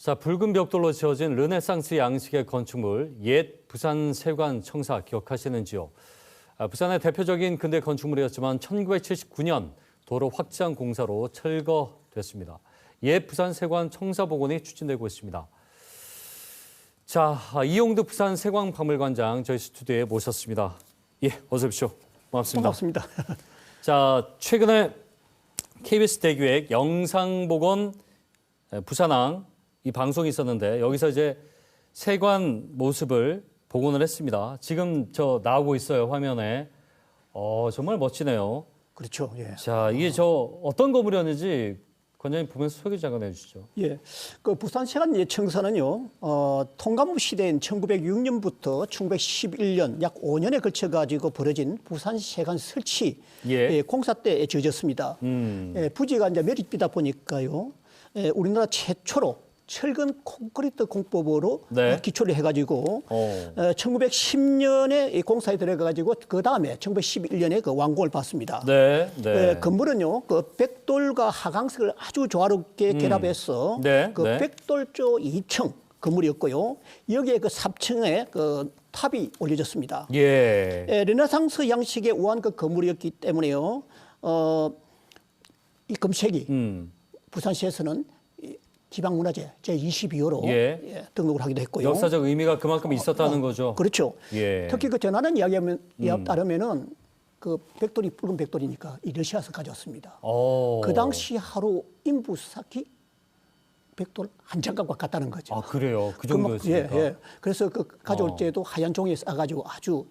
자, 붉은 벽돌로 지어진 르네상스 양식의 건축물 옛 부산 세관 청사 기억하시는지요? 부산의 대표적인 근대 건축물이었지만 1979년 도로 확장 공사로 철거됐습니다. 옛 부산 세관 청사 복원이 추진되고 있습니다. 자, 이용득 부산 세관박물관장 저희 스튜디오에 모셨습니다. 예, 어서 오십시오. 고맙습니다. 반갑습니다. 자, 최근에 KBS 대기획 영상복원 부산항 이 방송이 있었는데 여기서 이제 세관 모습을 복원을 했습니다. 지금 저 나오고 있어요, 화면에. 정말 멋지네요. 그렇죠. 예. 자, 이게 저 어떤 건물이었는지 관장님 보면서 소개 잠깐 해주시죠. 예. 그 부산 세관 예청사는요, 통감업 시대인 1906년부터 1911년 약 5년에 걸쳐 가지고 벌어진 부산 세관 설치 공사 때 지어졌습니다. 부지가 이제 메리트다 보니까요, 우리나라 최초로 철근 콘크리트 공법으로 기초를 해가지고 1910년에 이 공사에 들어가가지고 그 다음에 1911년에 그 완공을 받습니다. 건물은요 그 벽돌과 하강석을 아주 조화롭게 결합해서 그 벽돌조 2층 건물이었고요. 여기에 그 3층에 그 탑이 올려졌습니다. 르네상스 양식의 우한 그 건물이었기 때문에요. 이 금색이 부산시에서는 지방문화재 제22호로 등록을 하기도 했고요. 역사적 의미가 그만큼 있었다는 거죠. 그렇죠. 특히 그 전하는 이야기에 따르면은 그 벽돌이 붉은 벽돌이니까 이 러시아에서 가져왔습니다. 그 당시 하루 인부삭이 벽돌 한 장갑과 같다는 거죠. 아, 그래요? 그 정도였습니까? 그래서 그 가져올 때도 하얀 종이에 싸가지고 아주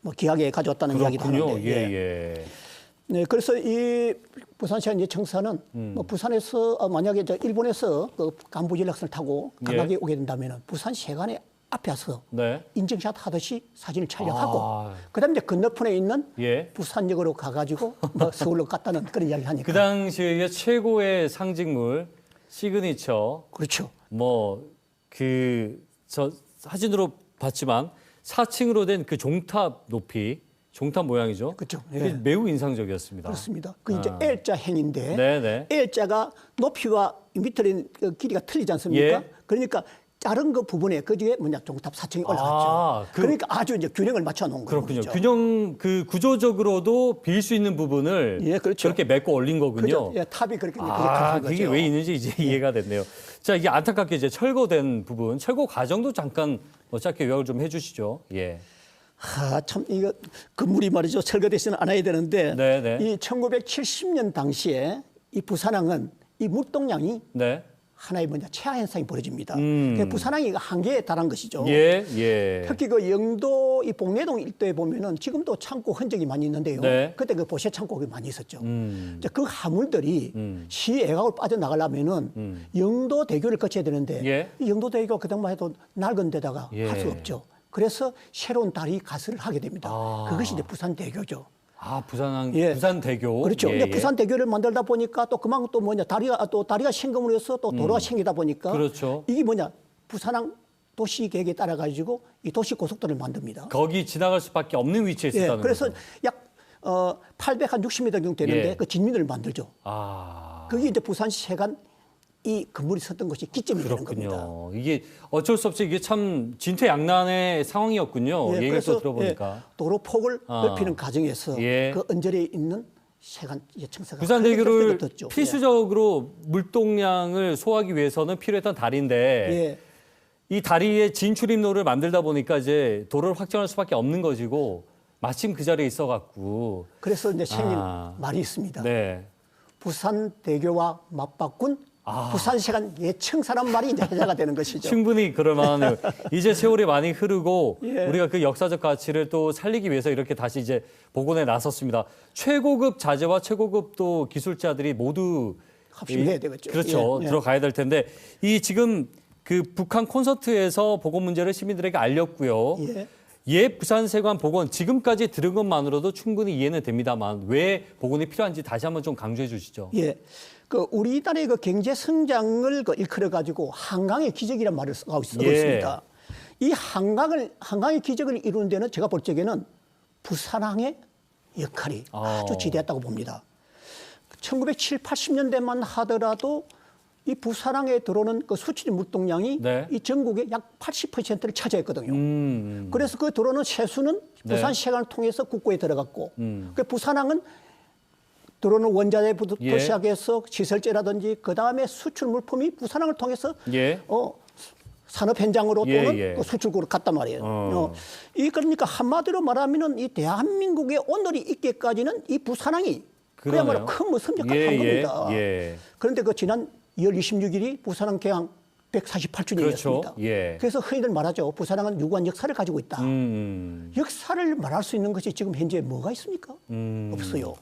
뭐 귀하게 가져왔다는 이야기도 하는데. 네, 그래서 이 부산시한 예청사는 뭐 부산에서 만약에 일본에서 그 간부 연락선을 타고 강하게 오게 된다면은 부산 세관의 앞에 와서 인증샷 하듯이 사진을 촬영하고 그다음에 이제 건너편에 있는 부산역으로 가가지고 뭐 서울로 갔다는 그런 이야기를 하니까. 그 당시에 최고의 상징물 시그니처. 그렇죠. 뭐 저 사진으로 봤지만 4층으로 된 그 종탑 높이. 종탑 모양이죠. 그렇죠. 매우 인상적이었습니다. 그렇습니다. 그 이제 L자 행인데 L자가 높이와 밑에 길이가 틀리지 않습니까? 그러니까 자른 그 부분에 그 뒤에 뭐냐 종탑 4층이 올라갔죠. 그러니까 아주 이제 균형을 맞춰 놓은 거죠. 그렇군요. 균형 그 구조적으로도 빌 수 있는 부분을 그렇게 메꿔 올린 거군요. 탑이 그렇게 가는 거죠. 그게 왜 있는지 이제 이해가 됐네요. 자, 이게 안타깝게 이제 철거된 부분, 철거 과정도 잠깐 짧게 요약을 좀 해주시죠. 참 이거 건물이 말이죠 철거되지는 않아야 되는데 이 1970년 당시에 이 부산항은 이 물동량이 하나의 최하 현상이 벌어집니다. 부산항이 한계에 달한 것이죠. 특히 그 영도 이 봉내동 일대에 보면은 지금도 창고 흔적이 많이 있는데요. 그때 그 보세 창고가 많이 있었죠. 그 화물들이 시 애각으로 빠져나가려면은 영도 대교를 거쳐야 되는데 이 영도 대교가 그동안 해도 낡은 데다가 할 수 없죠. 그래서 새로운 다리 가설을 하게 됩니다. 그것이 이제 부산대교죠. 부산대교. 그렇죠. 근데 부산대교를 만들다 보니까 또 그만큼 또 다리가 생김으로 해서 또 도로가 생기다 보니까 이게 부산항 도시계획에 따라 가지고 이 도시 고속도로를 만듭니다. 거기 지나갈 수밖에 없는 위치에 있었다는 그래서 거죠. 약 860m 정도 되는데 그 진민을 만들죠. 그게 이제 부산 세관 이 건물이 섰던 것이 기점이 되는 겁니다. 이게 어쩔 수 없이 이게 참 진퇴양난의 상황이었군요. 얘기를 또 들어보니까. 도로 폭을 넓히는 과정에서 그 언저리에 있는 세관 예청사가 부산대교를 필수적으로 물동량을 소화하기 위해서는 필요했던 다리인데 이 다리의 진출입로를 만들다 보니까 이제 도로를 확장할 수밖에 없는 것이고 마침 그 자리에 있어갖고 그래서 이제 생긴 말이 있습니다. 부산대교와 맞바꾼 부산세관 예청사란 말이 이제 해자가 되는 것이죠. 충분히 그럴 만하네요. 이제 세월이 많이 흐르고 우리가 그 역사적 가치를 또 살리기 위해서 이렇게 다시 이제 복원에 나섰습니다. 최고급 자재와 최고급 또 기술자들이 모두 합심해야 되겠죠. 그렇죠. 들어가야 될 텐데 이 지금 그 북한 콘서트에서 복원 문제를 시민들에게 알렸고요. 옛 부산세관 복원 지금까지 들은 것만으로도 충분히 이해는 됩니다만 왜 복원이 필요한지 다시 한번 좀 강조해 주시죠. 그 우리나라의 그 경제 성장을 일컬어 가지고 한강의 기적이라는 말을 쓰고 있습니다. 이 한강의 기적을 이루는 데는 제가 볼 적에는 부산항의 역할이 아주 지대했다고 봅니다. 1970, 80년대만 하더라도 이 부산항에 들어오는 그 수출 물동량이 네. 이 전국의 약 80%를 차지했거든요. 그래서 그 들어오는 세수는 네. 부산시장을 통해서 국고에 들어갔고, 그 부산항은 들어오는 원자재부터 예. 시작해서 시설재라든지 그 다음에 수출 물품이 부산항을 통해서 예. 산업 현장으로 예, 또는 예. 그 수출국으로 갔단 말이에요. 이 그러니까 한마디로 말하면은 이 대한민국의 오늘이 있기까지는 이 부산항이 그야말로 큰 뭐 성적한 겁니다. 예. 그런데 그 지난 2월 26일이 부산항 개항 148주년이었습니다. 그렇죠. 예. 그래서 흔히들 말하죠. 부산항은 유구한 역사를 가지고 있다. 역사를 말할 수 있는 것이 지금 현재 뭐가 있습니까? 없어요.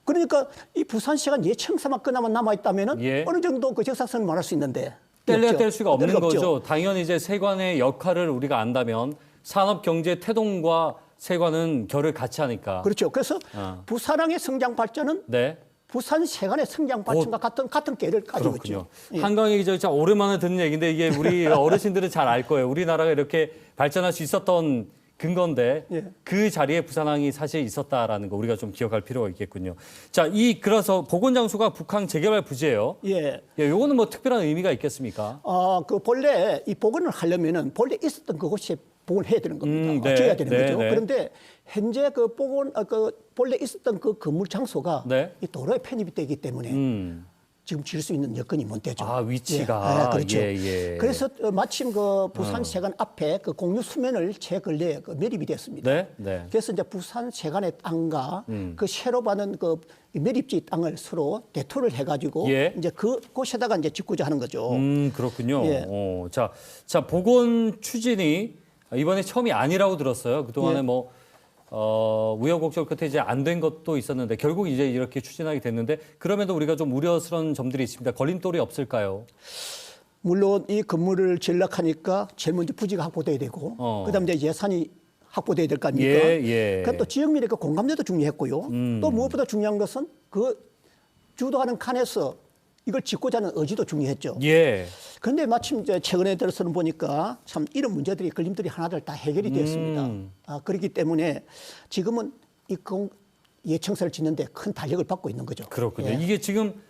그러니까 이 부산시가 예청사만 그나마 남아있다면 예. 어느 정도 그 역사성을 말할 수 있는데 뗄래야 뗄 수가 없는 거죠. 당연히 이제 세관의 역할을 우리가 안다면 산업 경제 태동과 세관은 결을 같이 하니까. 그렇죠. 그래서 부산항의 성장 발전은 네. 부산 세관의 성장 발전과 같은 궤를 가지고 그렇군요. 있죠. 예. 한강의 기자 진짜 오랜만에 듣는 얘기인데 이게 우리 어르신들은 잘 알 거예요. 우리나라가 이렇게 발전할 수 있었던 근거인데 예. 그 자리에 부산항이 사실 있었다라는 거 우리가 좀 기억할 필요가 있겠군요. 자, 그래서 보건장소가 북항 재개발 부지예요. 예. 예, 요거는 뭐 특별한 의미가 있겠습니까? 그 본래 이 복원을 하려면은 본래 있었던 그곳에 복원을 해야 되는 겁니다. 네. 지어야 되는 네, 거죠. 네. 그런데 현재 그 복원, 본래 있었던 그 건물 장소가 네. 이 도로에 편입이 되기 때문에 지금 지을 수 있는 여건이 못 되죠. 위치가. 그렇죠. 예. 그래서 마침 그 부산 세관 앞에 그 공유 수면을 최근래 그 매립이 됐습니다. 네. 그래서 이제 부산 세관의 땅과 그 새로 받은 그 매립지 땅을 서로 대토를 해가지고 예. 이제 그곳에다가 이제 짓고자 하는 거죠. 그렇군요. 예. 자, 복원 추진이 이번에 처음이 아니라고 들었어요. 그동안에 예. 뭐, 우여곡절 끝에 이제 안 된 것도 있었는데 결국 이제 이렇게 추진하게 됐는데 그럼에도 우리가 좀 우려스러운 점들이 있습니다. 걸림돌이 없을까요? 물론 이 건물을 전락하니까 제일 먼저 부지가 확보돼야 되고 그다음에 이제 예산이 확보돼야 될 거 아닙니까? 예. 그럼 또 지역민의 그 공감대도 중요했고요. 또 무엇보다 중요한 것은 그 주도하는 칸에서 이걸 짓고자 하는 의지도 중요했죠. 예. 그런데 마침 이제 최근에 들어서는 보니까 참 이런 문제들이 걸림돌이 하나둘 다 해결이 됐습니다. 그렇기 때문에 지금은 이 예청사를 짓는데 큰 탄력을 받고 있는 거죠. 그렇군요. 예. 이게 지금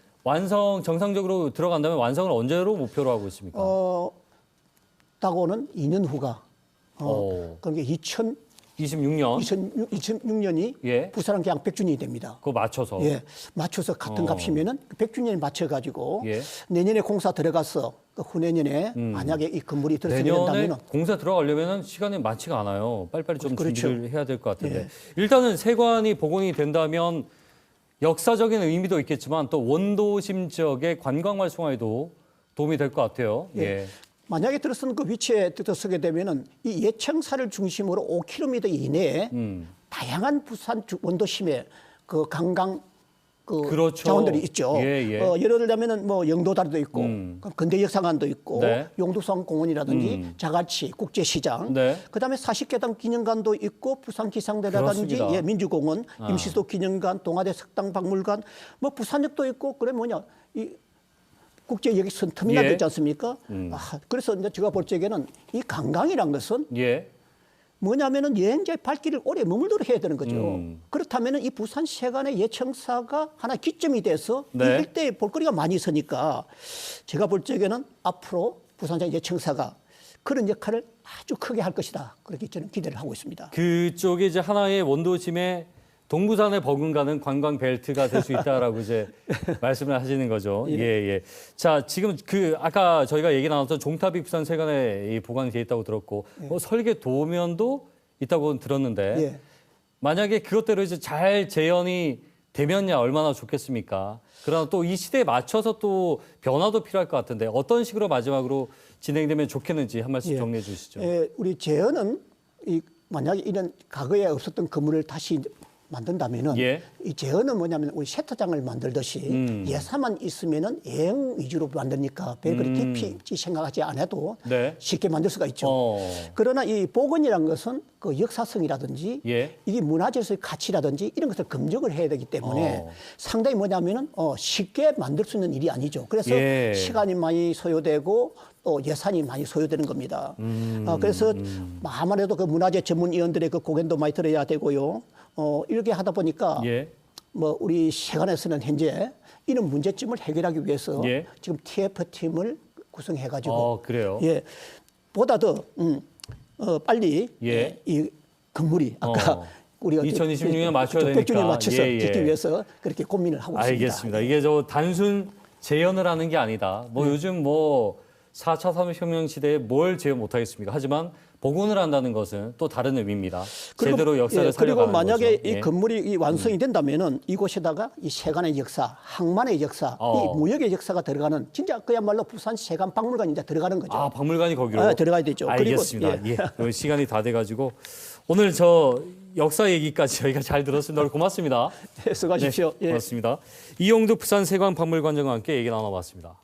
정상적으로 들어간다면 완성을 언제로 목표로 하고 있습니까? 다고는 2년 후가 그러니까 2026년이 예. 부산항 개항 100주년이 됩니다. 그거 맞춰서. 예, 맞춰서 같은 값이면은 100주년에 맞춰가지고 예. 내년에 공사 들어가서 그 후내년에 만약에 이 건물이 들어서게 내년에 된다면은 공사 들어가려면 시간이 많지가 않아요. 빨리빨리 좀 그렇죠. 준비를 해야 될 것 같은데. 예. 일단은 세관이 복원이 된다면 역사적인 의미도 있겠지만 또 원도심 지역의 관광 활성화에도 도움이 될 것 같아요. 예. 만약에 들어서는 그 위치에 들어서게 되면은 이 예청사를 중심으로 5km 이내에 다양한 부산 원도심의 그 관광 그렇죠. 자원들이 있죠. 예. 예를 들자면은 뭐 영도다리도 있고 근대역사관도 있고 네. 용두성 공원이라든지 자갈치 국제시장, 네. 그다음에 40계단 기념관도 있고 부산 기상대라든지 그렇습니다. 민주공원, 임시도 기념관, 동아대 석당박물관, 뭐 부산역도 있고 그래 뭐냐 이 국제여객선 터미널도 예. 있지 않습니까? 그래서 이제 제가 볼 적에는 이 관광이란 것은 예. 뭐냐면은 여행자의 발길을 오래 머물도록 해야 되는 거죠. 그렇다면은 이 부산 세관의 예청사가 하나 기점이 돼서 네. 이 일대에 볼거리가 많이 있으니까 제가 볼 적에는 앞으로 부산시장 예청사가 그런 역할을 아주 크게 할 것이다. 그렇게 저는 기대를 하고 있습니다. 그쪽이 이제 하나의 원도심의 동부산에 버금가는 관광 벨트가 될 수 있다라고 이제 말씀을 하시는 거죠. 예. 자, 지금 아까 저희가 얘기 나눴던 종탑이 부산 세관에 보관이 돼 있다고 들었고 설계 도면도 있다고 들었는데 예. 만약에 그것대로 이제 잘 재현이 되면야 얼마나 좋겠습니까? 그러나 또 이 시대에 맞춰서 또 변화도 필요할 것 같은데 어떤 식으로 마지막으로 진행되면 좋겠는지 한 말씀 정리해 주시죠. 우리 재현은 만약에 이런 과거에 없었던 건물을 다시 만든다면은 예. 이 재현은 뭐냐면 우리 세트장을 만들듯이 예산만 있으면은 여행 위주로 만드니까 별그리 깊이 생각하지 않아도 네. 쉽게 만들 수가 있죠. 그러나 이 복원이란 것은 그 역사성이라든지 예. 이게 문화재에서의 가치라든지 이런 것을 검증을 해야 되기 때문에 상당히 뭐냐면은 쉽게 만들 수 있는 일이 아니죠. 그래서 예. 시간이 많이 소요되고 또 예산이 많이 소요되는 겁니다. 그래서 아무래도 그 문화재 전문위원들의 그 고견도 많이 들어야 되고요. 이렇게 하다 보니까 예. 뭐 우리 세관에서는 현재 이런 문제점을 해결하기 위해서 예. 지금 TF팀을 구성해가지고 그래요. 예, 보다 더 빨리 예. 이 건물이 아까 우리가 2026년에 맞춰야 되니까 100주년 맞춰서 짓기 위해서 그렇게 고민을 하고 있습니다. 알겠습니다. 이게 단순 재현을 하는 게 아니다. 요즘 4차 산업혁명 시대에 뭘 재현 못하겠습니까? 하지만 복원을 한다는 것은 또 다른 의미입니다. 제대로 역사를 살려가는 그리고 만약에 거죠. 이 건물이 완성이 된다면은 이곳에다가 이 세관의 역사, 항만의 역사, 이 무역의 역사가 들어가는 진짜 그야말로 부산 세관 박물관이 이제 들어가는 거죠. 아, 박물관이 거기로 들어가야 되죠. 알겠습니다. 그리고 시간이 다 돼가지고 오늘 역사 얘기까지 저희가 잘 들었습니다. 오늘 고맙습니다. 수고하십시오. 고맙습니다. 이용두 부산세관박물관장과 함께 얘기 나눠봤습니다.